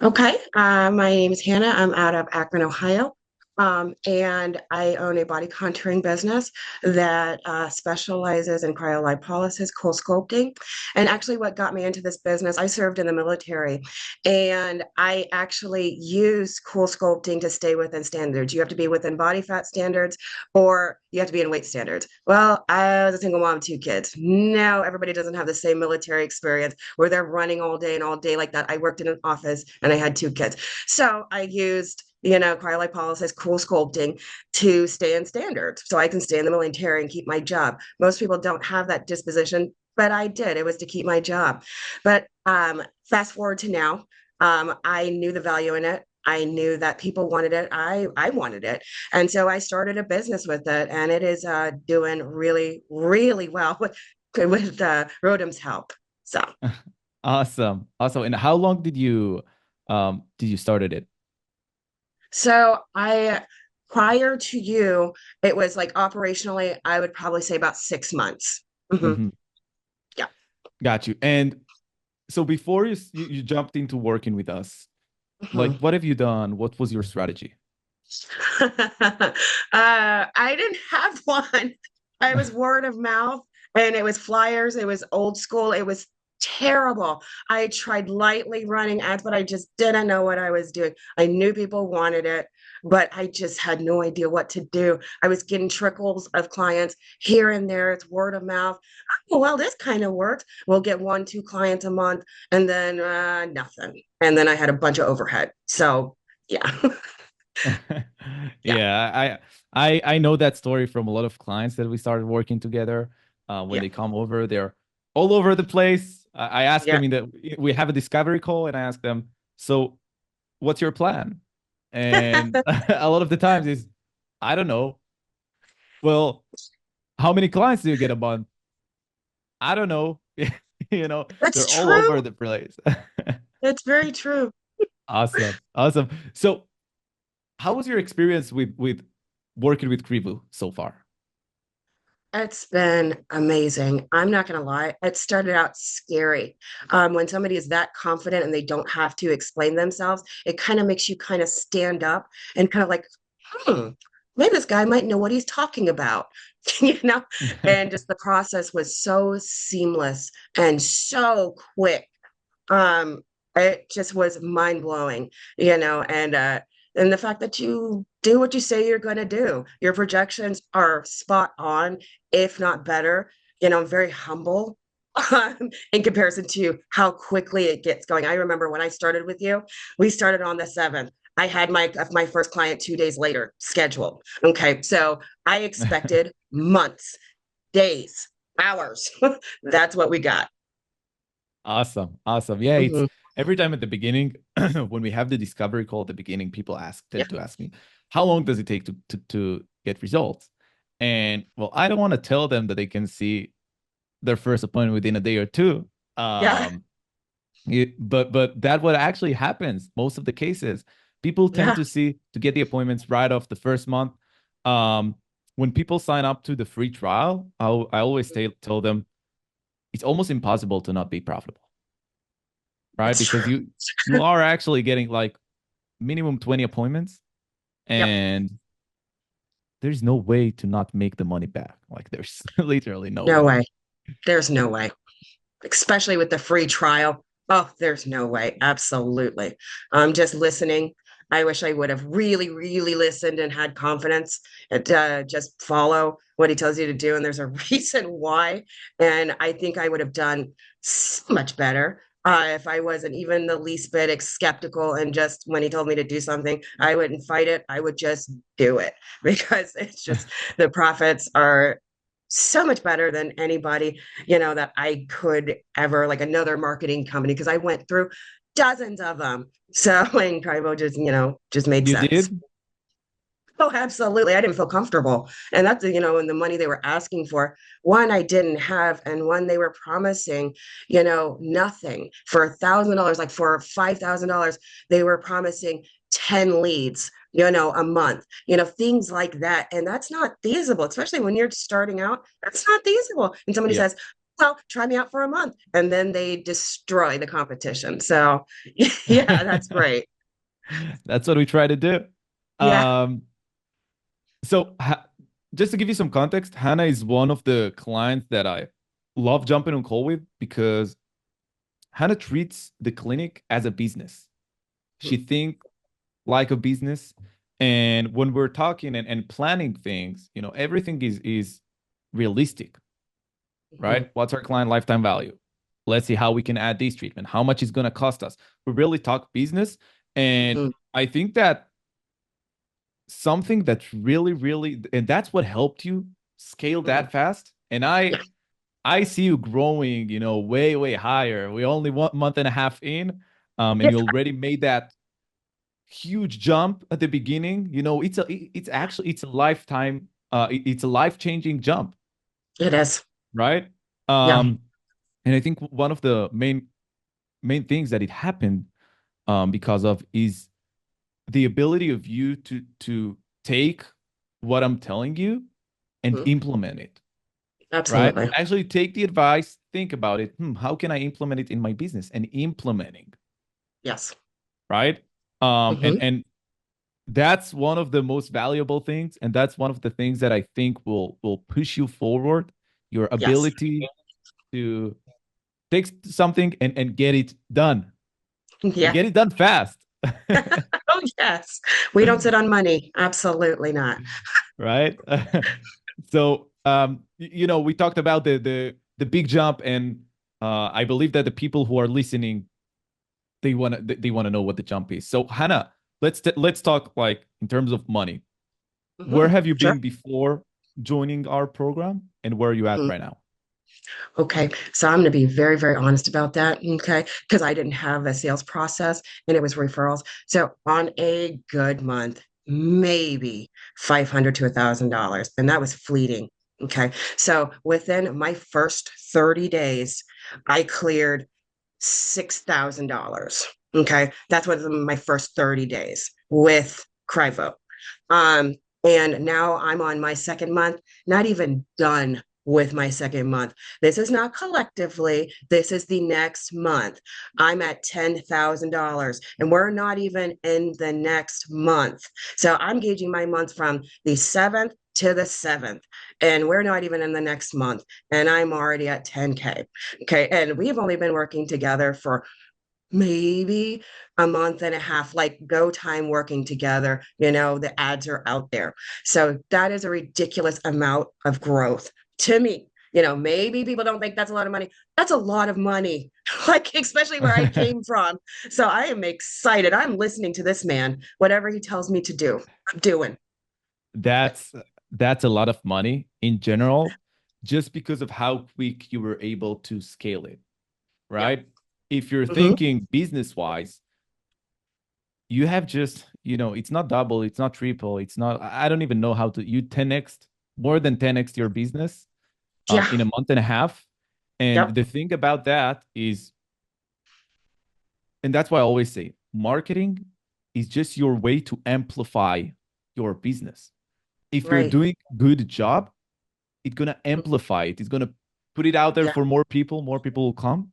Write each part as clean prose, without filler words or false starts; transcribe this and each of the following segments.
Okay, my name is Hannah. I'm out of Akron, Ohio. And I own a body contouring business that specializes in cryolipolysis, cool sculpting. And actually, what got me into this business, I served in the military and I actually use cool sculpting to stay within standards. You have to be within body fat standards or you have to be in weight standards. Well, I was a single mom of two kids. Now, everybody doesn't have the same military experience where they're running all day and all day like that. I worked in an office and I had two kids. So I used cryolipolysis, cool sculpting to stay in standards so I can stay in the military and keep my job. Most people don't have that disposition, but I did. It was to keep my job. But fast forward to now, I knew the value in it. I knew that people wanted it. I wanted it, and so I started a business with it, and it is doing really really well with Rodam's help. So Awesome. Awesome. And how long did you started it? so I prior to you, it was like operationally, I would probably say about 6 months. Hmm. Hmm. Yeah. Got you. And so before you jumped into working with us, like Mhm. what have you done? What was your strategy? I didn't have one. I was word of mouth and it was flyers. It was old school. It was terrible. I tried lightly running ads, but I just didn't know what I was doing. I knew people wanted it, but I just had no idea what to do. I was getting trickles of clients here and there. It's word of mouth. Oh, well, this kind of works. We'll get one, two clients a month, and then nothing. And then I had a bunch of overhead. So, yeah. Yeah. Yeah, I know that story from a lot of clients that we started working together. When Yeah. they come over, they're all over the place. I ask Yeah. them in the we have a discovery call, and I ask them, so what's your plan? And a lot of the times is, I don't know. Well, how many clients do you get a month? I don't know. You know, That's they're all true. over the place. That's very true. Awesome. Awesome. So how was your experience with working with Krivu so far? It's been amazing. I'm not going to lie. It started out scary. When somebody is that confident and they don't have to explain themselves, it kind of makes you kind of stand up and kind of like, hmm, maybe this guy might know what he's talking about, you know? And just the process was so seamless and so quick. um it just was mind blowing, and the fact that you do what you say you're going to do, your projections are spot on, if not better. I'm very humble in comparison to how quickly it gets going. I remember when I started with you, we started on the 7th. I had my first client 2 days later scheduled. Okay, so I expected months, days, hours. That's what we got. Awesome. Awesome. Yeah, it's Mhm. every time at the beginning when we have the discovery call at the beginning, people Yeah. tend to ask me, how long does it take to get results? And well, I don't want to tell them that they can see their first appointment within a day or two. Yeah. Um, but that what actually happens most of the cases. People tend Yeah. to get the appointments right off the first month. Um, when people sign up to the free trial, I always tell them it's almost impossible to not be profitable, right? It's Because true. you are actually getting like minimum 20 appointments, Yep. and there's no way to not make the money back. Like there's literally no No way. way. There's no way. Especially with the free trial. Oh, there's no way. Absolutely. I'm just listening. I wish I would have really, really listened and had confidence and just follow what he tells you to do. And there's a reason why. And I think I would have done so much better if I wasn't even the least bit skeptical. And just when he told me to do something, I wouldn't fight it. I would just do it because it's just the profits are so much better than anybody that I could ever, like another marketing company, because I went through dozens of them. So, and Tribo just made You sense. did? Oh, absolutely. I didn't feel comfortable. And that's, and the money they were asking for, one I didn't have, and one they were promising, nothing for $1,000, like for $5,000, they were promising 10 leads, a month, things like that. And that's not feasible, especially when you're starting out. That's not feasible. And somebody Yeah. says, well, try me out for a month. And then they destroy the competition. So yeah, that's great. That's what we try to do. Yeah. Um, so just to give you some context, Hannah is one of the clients that I love jumping on call with because Hannah treats the clinic as a business. She thinks like a business. And when we're talking and planning things, everything is realistic, Mhm. right? What's our client lifetime value? Let's see how we can add this treatment. How much is going to cost us? We really talk business. And Mhm. I think that something that's really, really, and that's what helped you scale Mhm. that fast. And Yeah, I see you growing, way, way higher. We only 1 month and a half in, and yeah, you already made that huge jump at the beginning. It's actually it's a lifetime, it's a life-changing jump, it is. right? Yeah. And I think one of the main things that it happened because of is the ability of you to take what I'm telling you and Mhm. implement it, right? Absolutely. Actually take the advice, think about it. How can I implement it in my business? And implementing, Yes. right? Um, and Hmm. and that's one of the most valuable things, and that's one of the things that I think will push you forward. Your Yes. ability to take something and get it done, and Yeah. get it done fast. Oh, yes. We don't sit on money. Absolutely not. Right? So, we talked about the big jump, and I believe that the people who are listening, they want to know what the jump is. So, Hannah, let's talk like in terms of money. Where Hmm. have you Sure. been before joining our program, and where are you at Mhm. right now? Okay. So I'm going to be very, very honest about that. Okay. Because I didn't have a sales process and it was referrals. So on a good month, maybe 500 to $1,000. And that was fleeting. Okay. So within my first 30 days, I cleared $6,000. Okay. That's what my first 30 days with Cryo. Um, and now I'm on my second month, not even done with my second month. This is not collectively, this is the next month. I'm at $10,000 and we're not even in the next month. So I'm gauging my month from the 7th to the 7th, and we're not even in the next month. And I'm already at 10K. Okay. And we've only been working together for maybe a month and a half, like go time working together. The ads are out there. So that is a ridiculous amount of growth to me. Maybe people don't think that's a lot of money. That's a lot of money, like, especially where I came from. So I am excited. I'm listening to this man. Whatever he tells me to do, I'm doing. That's that's a lot of money in general, just because of how quick you were able to scale it, Yep. right? If you're Hmm. thinking business wise, you have just, it's not double, it's not triple, it's not, I don't even know how to, you 10x, more than 10x your business Yeah. in a month and a half. And Yep. the thing about that is, and that's why I always say, marketing is just your way to amplify your business. If you're Right. doing good job, it's gonna amplify it. It's gonna put it out there Yeah. for more people. More people will come.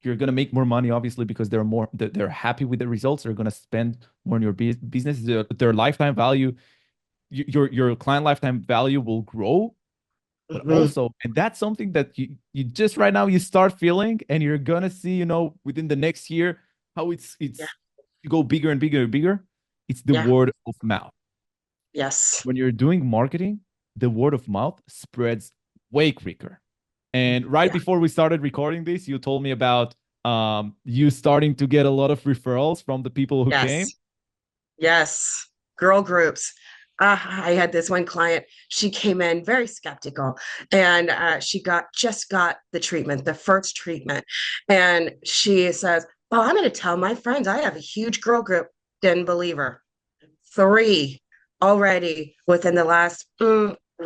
You're gonna make more money, obviously, because they're happy with the results. They're gonna spend more on your business. Their lifetime value, your client lifetime value will grow. But Hmm. also, and that's something that you just right now you start feeling, and you're gonna see, within the next year how Yeah. it's you go bigger and bigger and bigger. It's the Yeah. word of mouth. Yes. When you're doing marketing, the word of mouth spreads way quicker. And right Yeah. before we started recording this, you told me about you starting to get a lot of referrals from the people who came. Yes. Yes, girl groups. I had this one client. She came in very skeptical, and she just got the treatment, the first treatment, and she says, "Oh, I'm going to tell my friends. I have a huge girl group." Didn't believe her. Three already within the last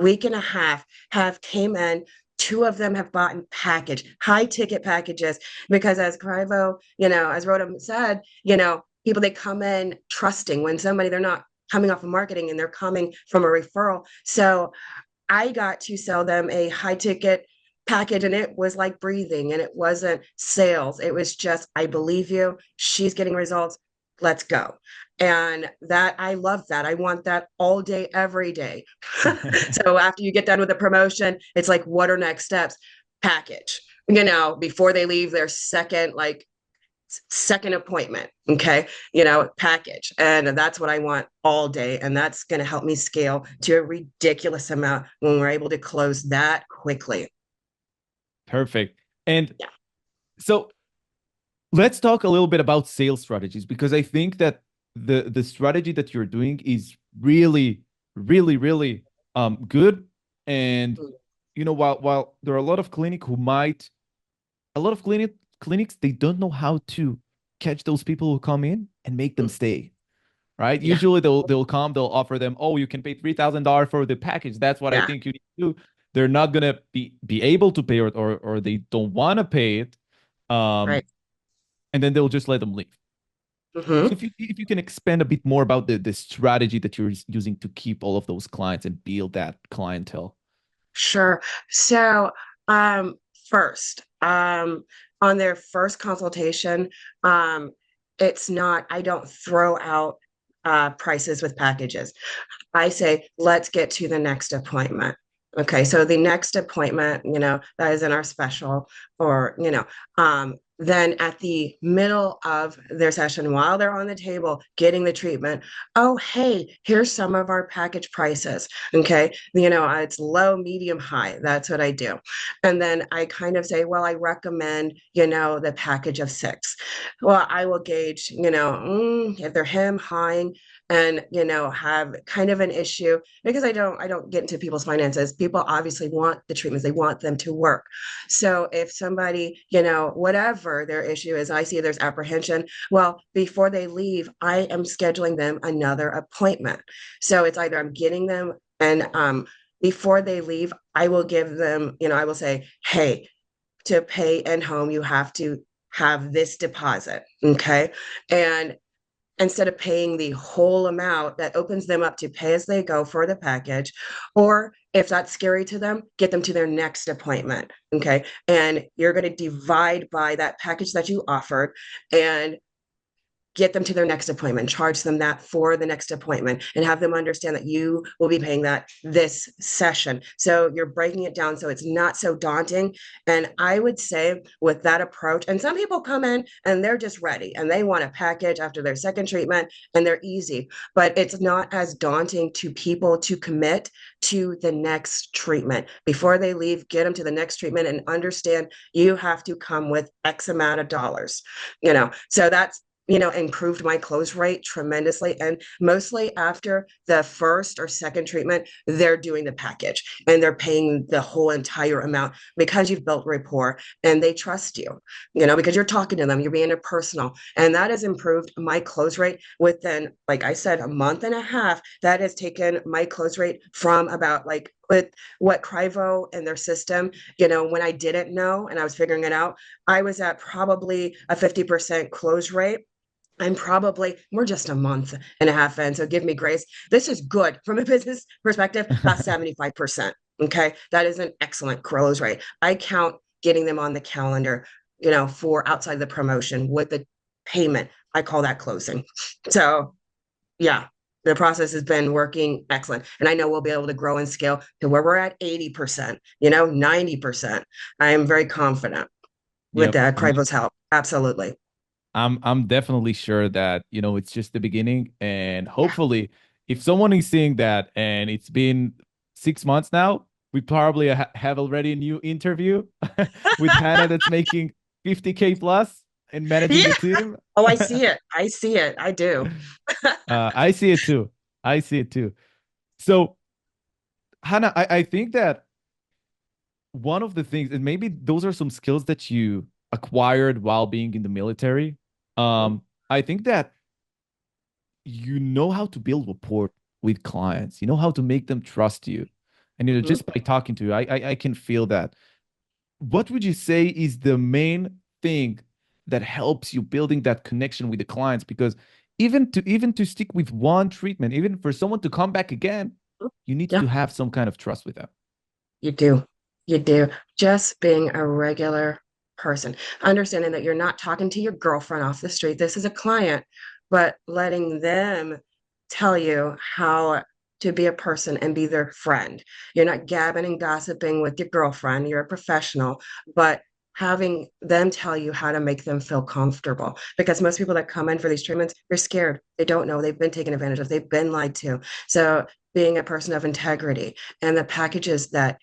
week and a half have came in. Two of them have bought in package, high ticket packages, because as Crivo, as Rhoda said, people they come in trusting when somebody they're not coming off of marketing and they're coming from a referral. So I got to sell them a high ticket package, and it was like breathing, and it wasn't sales. It was just, I believe you. She's getting results. Let's go. And that, I love that. I want that all day, every day. So after you get done with the promotion, it's like, what are next steps? Package, before they leave their second appointment. Okay. Package. And that's what I want all day. And that's going to help me scale to a ridiculous amount when we're able to close that quickly. Perfect. And Yeah. so let's talk a little bit about sales strategies, because I think that the strategy that you're doing is really, really, really good. And while there are a lot of clinics, they don't know how to catch those people who come in and make them stay. Right? Yeah. Usually they'll offer them, oh, you can pay $3,000 for the package. That's what I Yeah. think you need to do. They're not gonna be able to pay it, or they don't want to pay it. Um, Right. and then they'll just let them leave. So Hmm. if you can expand a bit more about the strategy that you're using to keep all of those clients and build that clientele. Sure. So, first, on their first consultation, it's not, I don't throw out prices with packages. I say, let's get to the next appointment. Okay, so the next appointment, that is in our special, or, then at the middle of their session, while they're on the table getting the treatment, oh, hey, here's some of our package prices. Okay, it's low, medium, high. That's what I do. And then I kind of say, well, I recommend, the package of six. Well, I will gauge, if they're him, hawing, and have kind of an issue, because I don't get into people's finances. People obviously want the treatments, they want them to work. So if somebody, whatever their issue is, I see there's apprehension, well, before they leave, I am scheduling them another appointment. So it's either I'm getting them, and before they leave, I will give them, I will say, hey, to pay in home, you have to have this deposit. Okay. And instead of paying the whole amount, that opens them up to pay as they go for the package. Or if that's scary to them, get them to their next appointment. Okay. And you're going to divide by that package that you offered, and get them to their next appointment, charge them that for the next appointment, and have them understand that you will be paying that this session. So you're breaking it down so it's not so daunting. And I would say with that approach, and some people come in and they're just ready and they want a package after their second treatment and they're easy, but it's not as daunting to people to commit to the next treatment. Before they leave, get them to the next treatment and understand you have to come with X amount of dollars. So that's improved my close rate tremendously. And mostly after the first or second treatment, they're doing the package and they're paying the whole entire amount because you've built rapport and they trust you, because you're talking to them, you're being personal. And that has improved my close rate within, like I said, a month and a half. That has taken my close rate from about, like, with what Cryo and their system, when I didn't know and I was figuring it out, I was at probably a 50% close rate. We're just a month and a half in, so give me grace. This is good from a business perspective, about 75%. Okay. That is an excellent close rate. I count getting them on the calendar, for outside the promotion with the payment. I call that closing. So, yeah, the process has been working excellent. And I know we'll be able to grow and scale to where we're at 80%, 90%. I am very confident with Yep. Cryo's help. Absolutely. I'm definitely sure that, it's just the beginning. And Yeah. hopefully, if someone is seeing that and it's been 6 months now, we probably have already a new interview with Hannah that's making 50K plus and managing Yeah. the team. Oh, I see it. I see it. I do. I see it too. I see it too. So, Hannah, I think that one of the things, and maybe those are some skills that you acquired while being in the military. I think that you know how to build rapport with clients. You know how to make them trust you, and Mhm. just by talking to you, I can feel that. What would you say is the main thing that helps you building that connection with the clients? Because even to stick with one treatment, even for someone to come back again, you need Yeah, to have some kind of trust with them. you do. You do. Just being a regular person, understanding that you're not talking to your girlfriend off the street. This is a client, but letting them tell you how to be a person and be their friend. You're not gabbing and gossiping with your girlfriend. You're a professional, but having them tell you how to make them feel comfortable. Because most people that come in for these treatments, they're scared. They don't know. They've been taken advantage of. They've been lied to. So being a person of integrity and the packages that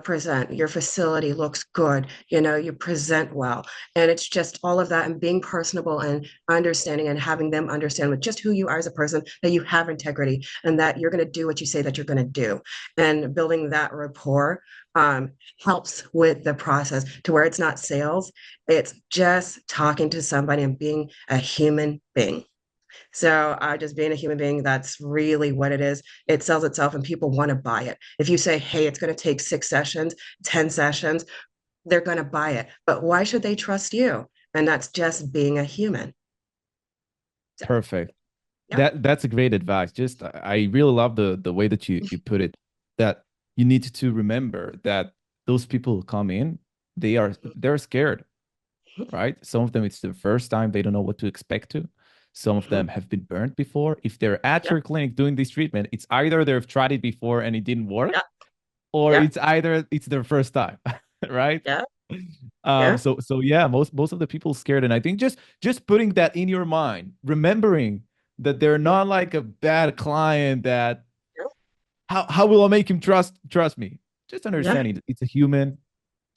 present your facility looks good, you present well, and it's just all of that, and being personable and understanding and having them understand with just who you are as a person, that you have integrity and that you're going to do what you say that you're going to do, and building that rapport helps with the process to where it's not sales, it's just talking to somebody and being a human being. So just being a human being, that's really what it is. It sells itself and people want to buy it. If you say, hey, it's going to take 6 sessions, 10 sessions, they're going to buy it. But why should they trust you? And that's just being a human. So, Perfect. yeah. That's a great advice. Just I really love the way that you put it, that you need to remember that those people who come in, they're scared, right? Some of them, it's the first time, they don't know what to expect to. Some of Mhm. them have been burnt before. If they're at Yep. your clinic doing this treatment, it's either they've tried it before and it didn't work, Yep. or Yep. it's either it's their first time, right? Yep. Yeah. So yeah, most of the people scared, and I think just putting that in your mind, remembering that they're Mhm. not like a bad client, that Yep. how will I make him trust me? Just Yeah. understanding it's a human,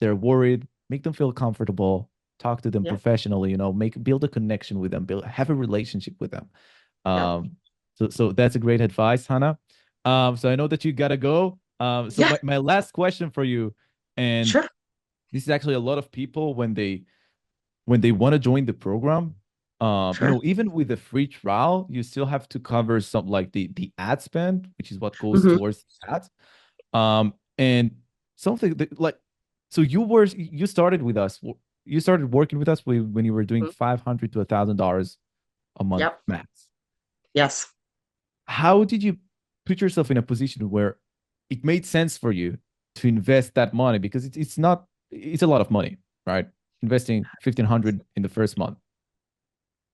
they're worried, make them feel comfortable, talk to them Yeah. professionally, make build a connection with them, have a relationship with them. Yep. Um, so that's a great advice, Hannah. So I know that you gotta go. So Yeah. my last question for you, and Sure. this is actually a lot of people when they want to join the program, Sure. even with the free trial, you still have to cover some like the ad spend, which is what goes Hmm. towards ads. And something that, like, so you started with us, you started working with us when you were doing $500 to $1,000 a month Yep. max. Yes. How did you put yourself in a position where it made sense for you to invest that money? Because it's not, it's a lot of money, right? Investing 1,500 in the first month.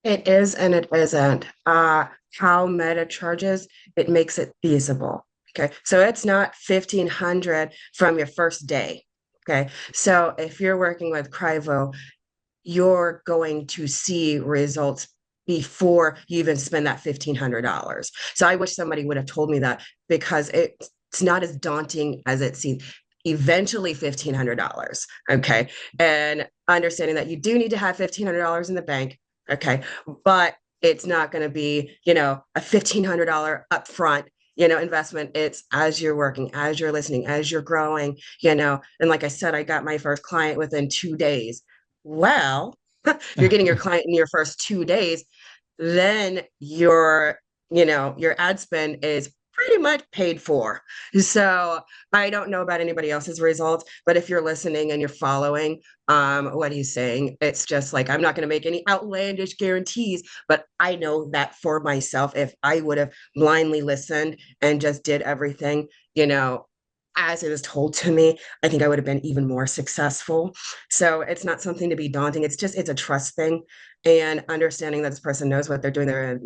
It is and it isn't. How Meta charges, it makes it feasible. Okay. So it's not 1,500 from your first day. Okay. So if you're working with Cryo, you're going to see results before you even spend that $1,500. So I wish somebody would have told me that, because it's not as daunting as it seems. Eventually $1,500. Okay. And understanding that you do need to have $1,500 in the bank. Okay. But it's not going to be, a $1,500 upfront, investment. It's as you're working, as you're listening, as you're growing, and like I said, I got my first client within 2 days. Well, you're getting your client in your first 2 days, then your ad spend is pretty much paid for. So I don't know about anybody else's results, but if you're listening and you're following what he's saying, it's just like, I'm not going to make any outlandish guarantees, but I know that for myself, if I would have blindly listened and just did everything, as it was told to me, I think I would have been even more successful. So it's not something to be daunting. It's a trust thing, and understanding that this person knows what they're doing. They're,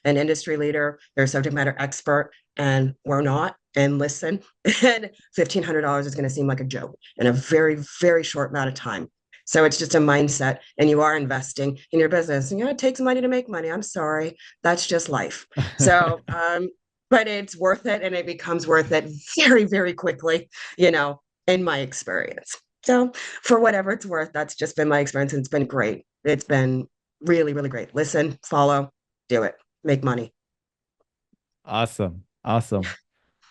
an industry leader, they're a subject matter expert, and we're not. And listen, and $1,500 is going to seem like a joke in a very, very short amount of time. So it's just a mindset, and you are investing in your business. And it takes money to make money. I'm sorry, that's just life. So, but it's worth it, and it becomes worth it very, very quickly, in my experience. So, for whatever it's worth, that's just been my experience, and it's been great. It's been really, really great. Listen, follow, do it, make money. Awesome. Awesome.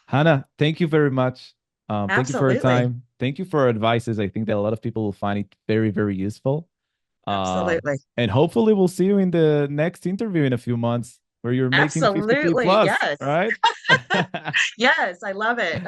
Hannah, thank you very much. Thank you for your Absolutely. time. Thank you for your advices. I think that a lot of people will find it very, very useful. Absolutely. And hopefully we'll see you in the next interview in a few months where you're making 50K Absolutely. plus, Yes. right? Yes. I love it.